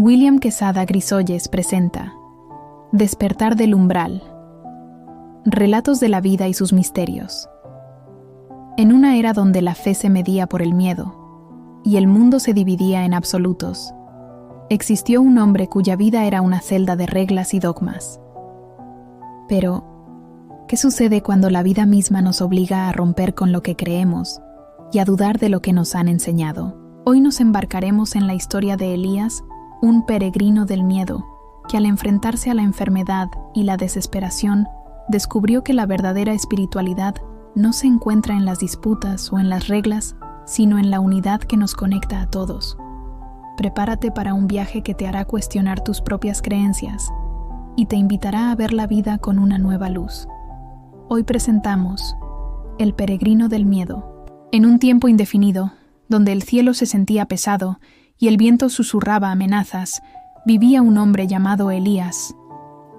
William Quesada Grisolles presenta Despertar del umbral. Relatos de la vida y sus misterios. En una era donde la fe se medía por el miedo y el mundo se dividía en absolutos, existió un hombre cuya vida era una celda de reglas y dogmas. Pero, ¿qué sucede cuando la vida misma nos obliga a romper con lo que creemos y a dudar de lo que nos han enseñado? Hoy nos embarcaremos en la historia de Elías, un peregrino del miedo, que al enfrentarse a la enfermedad y la desesperación, descubrió que la verdadera espiritualidad no se encuentra en las disputas o en las reglas, sino en la unidad que nos conecta a todos. Prepárate para un viaje que te hará cuestionar tus propias creencias y te invitará a ver la vida con una nueva luz. Hoy presentamos El peregrino del miedo. En un tiempo indefinido, donde el cielo se sentía pesado y el viento susurraba amenazas, vivía un hombre llamado Elías.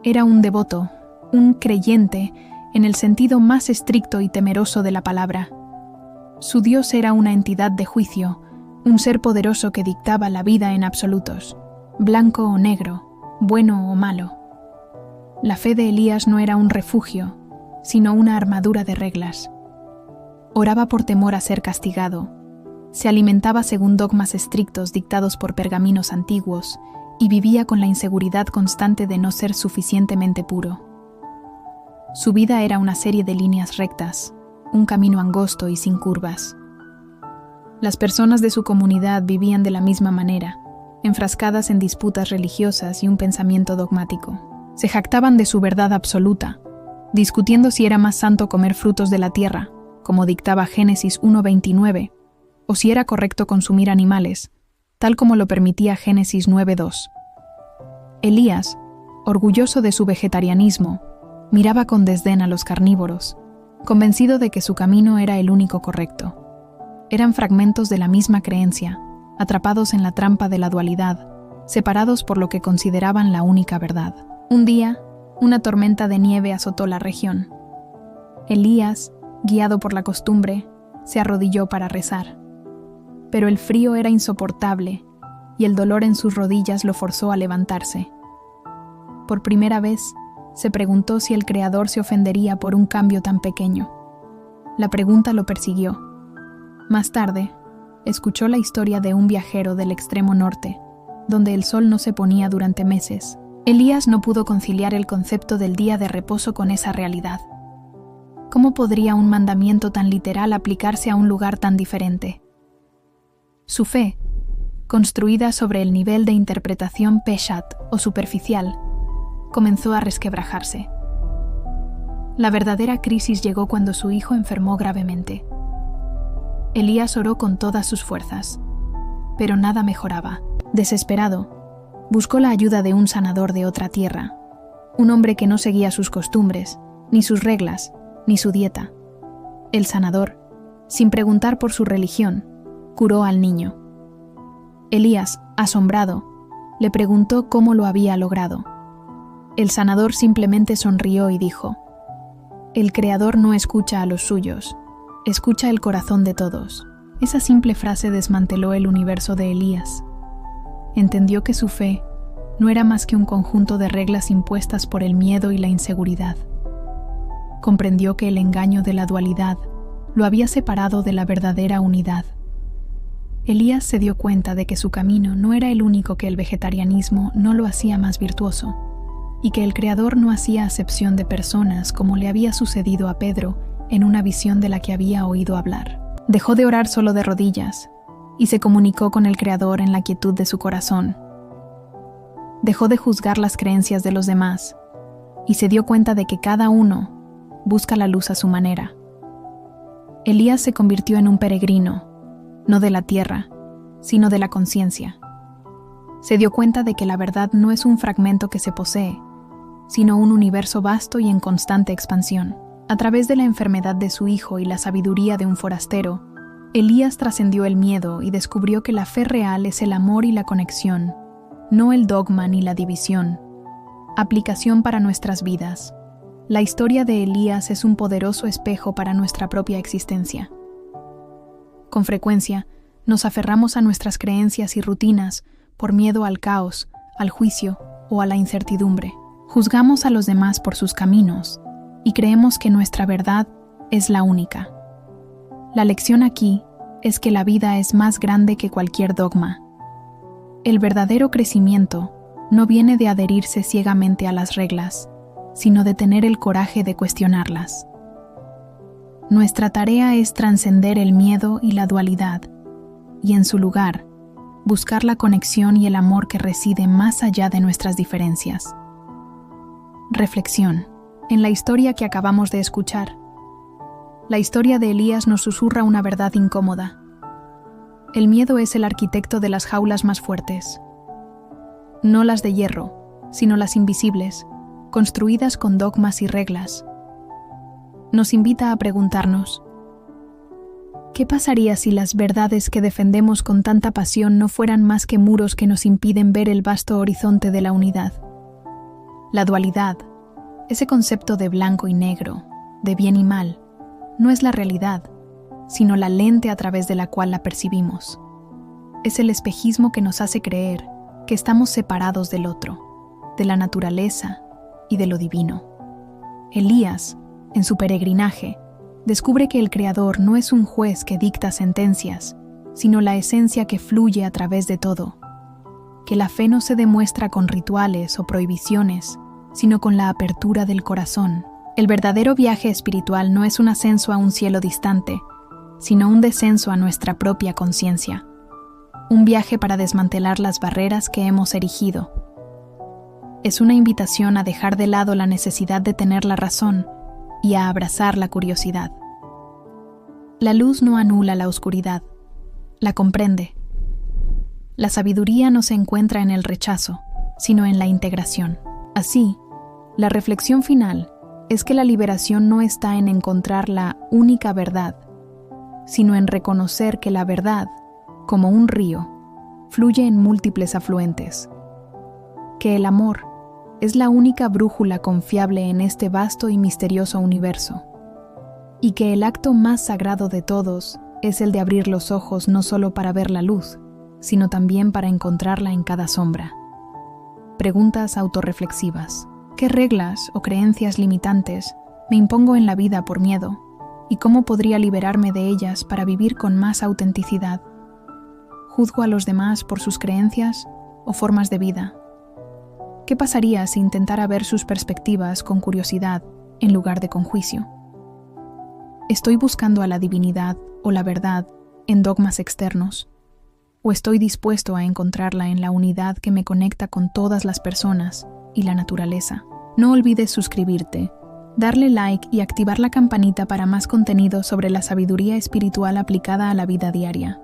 Era un devoto, un creyente, en el sentido más estricto y temeroso de la palabra. Su Dios era una entidad de juicio, un ser poderoso que dictaba la vida en absolutos, blanco o negro, bueno o malo. La fe de Elías no era un refugio, sino una armadura de reglas. Oraba por temor a ser castigado. Se alimentaba según dogmas estrictos dictados por pergaminos antiguos y vivía con la inseguridad constante de no ser suficientemente puro. Su vida era una serie de líneas rectas, un camino angosto y sin curvas. Las personas de su comunidad vivían de la misma manera, enfrascadas en disputas religiosas y un pensamiento dogmático. Se jactaban de su verdad absoluta, discutiendo si era más santo comer frutos de la tierra, como dictaba Génesis 1:29, o si era correcto consumir animales, tal como lo permitía Génesis 9:2. Elías, orgulloso de su vegetarianismo, miraba con desdén a los carnívoros, convencido de que su camino era el único correcto. Eran fragmentos de la misma creencia, atrapados en la trampa de la dualidad, separados por lo que consideraban la única verdad. Un día, una tormenta de nieve azotó la región. Elías, guiado por la costumbre, se arrodilló para rezar. Pero el frío era insoportable y el dolor en sus rodillas lo forzó a levantarse. Por primera vez, se preguntó si el Creador se ofendería por un cambio tan pequeño. La pregunta lo persiguió. Más tarde, escuchó la historia de un viajero del extremo norte, donde el sol no se ponía durante meses. Elías no pudo conciliar el concepto del día de reposo con esa realidad. ¿Cómo podría un mandamiento tan literal aplicarse a un lugar tan diferente? Su fe, construida sobre el nivel de interpretación peshat o superficial, comenzó a resquebrajarse. La verdadera crisis llegó cuando su hijo enfermó gravemente. Elías oró con todas sus fuerzas, pero nada mejoraba. Desesperado, buscó la ayuda de un sanador de otra tierra, un hombre que no seguía sus costumbres, ni sus reglas, ni su dieta. El sanador, sin preguntar por su religión, curó al niño. Elías, asombrado, le preguntó cómo lo había logrado. El sanador simplemente sonrió y dijo: «El Creador no escucha a los suyos, escucha el corazón de todos». Esa simple frase desmanteló el universo de Elías. Entendió que su fe no era más que un conjunto de reglas impuestas por el miedo y la inseguridad. Comprendió que el engaño de la dualidad lo había separado de la verdadera unidad. Elías se dio cuenta de que su camino no era el único, que el vegetarianismo no lo hacía más virtuoso, y que el Creador no hacía acepción de personas como le había sucedido a Pedro en una visión de la que había oído hablar. Dejó de orar solo de rodillas y se comunicó con el Creador en la quietud de su corazón. Dejó de juzgar las creencias de los demás y se dio cuenta de que cada uno busca la luz a su manera. Elías se convirtió en un peregrino, no de la tierra, sino de la conciencia. Se dio cuenta de que la verdad no es un fragmento que se posee, sino un universo vasto y en constante expansión. A través de la enfermedad de su hijo y la sabiduría de un forastero, Elías trascendió el miedo y descubrió que la fe real es el amor y la conexión, no el dogma ni la división. Aplicación para nuestras vidas. La historia de Elías es un poderoso espejo para nuestra propia existencia. Con frecuencia, nos aferramos a nuestras creencias y rutinas por miedo al caos, al juicio o a la incertidumbre. Juzgamos a los demás por sus caminos y creemos que nuestra verdad es la única. La lección aquí es que la vida es más grande que cualquier dogma. El verdadero crecimiento no viene de adherirse ciegamente a las reglas, sino de tener el coraje de cuestionarlas. Nuestra tarea es trascender el miedo y la dualidad, y en su lugar, buscar la conexión y el amor que reside más allá de nuestras diferencias. Reflexión. En la historia que acabamos de escuchar, la historia de Elías nos susurra una verdad incómoda. El miedo es el arquitecto de las jaulas más fuertes. No las de hierro, sino las invisibles, construidas con dogmas y reglas. Nos invita a preguntarnos: ¿qué pasaría si las verdades que defendemos con tanta pasión no fueran más que muros que nos impiden ver el vasto horizonte de la unidad? La dualidad, ese concepto de blanco y negro, de bien y mal, no es la realidad, sino la lente a través de la cual la percibimos. Es el espejismo que nos hace creer que estamos separados del otro, de la naturaleza y de lo divino. Elías, en su peregrinaje, descubre que el Creador no es un juez que dicta sentencias, sino la esencia que fluye a través de todo. Que la fe no se demuestra con rituales o prohibiciones, sino con la apertura del corazón. El verdadero viaje espiritual no es un ascenso a un cielo distante, sino un descenso a nuestra propia conciencia. Un viaje para desmantelar las barreras que hemos erigido. Es una invitación a dejar de lado la necesidad de tener la razón y a abrazar la curiosidad. La luz no anula la oscuridad, la comprende. La sabiduría no se encuentra en el rechazo, sino en la integración. Así, la reflexión final es que la liberación no está en encontrar la única verdad, sino en reconocer que la verdad, como un río, fluye en múltiples afluentes. Que el amor es la única brújula confiable en este vasto y misterioso universo. Y que el acto más sagrado de todos es el de abrir los ojos no solo para ver la luz, sino también para encontrarla en cada sombra. Preguntas autorreflexivas. ¿Qué reglas o creencias limitantes me impongo en la vida por miedo? ¿Y cómo podría liberarme de ellas para vivir con más autenticidad? ¿Juzgo a los demás por sus creencias o formas de vida? ¿Qué pasaría si intentara ver sus perspectivas con curiosidad en lugar de con juicio? ¿Estoy buscando a la divinidad o la verdad en dogmas externos? ¿O estoy dispuesto a encontrarla en la unidad que me conecta con todas las personas y la naturaleza? No olvides suscribirte, darle like y activar la campanita para más contenido sobre la sabiduría espiritual aplicada a la vida diaria.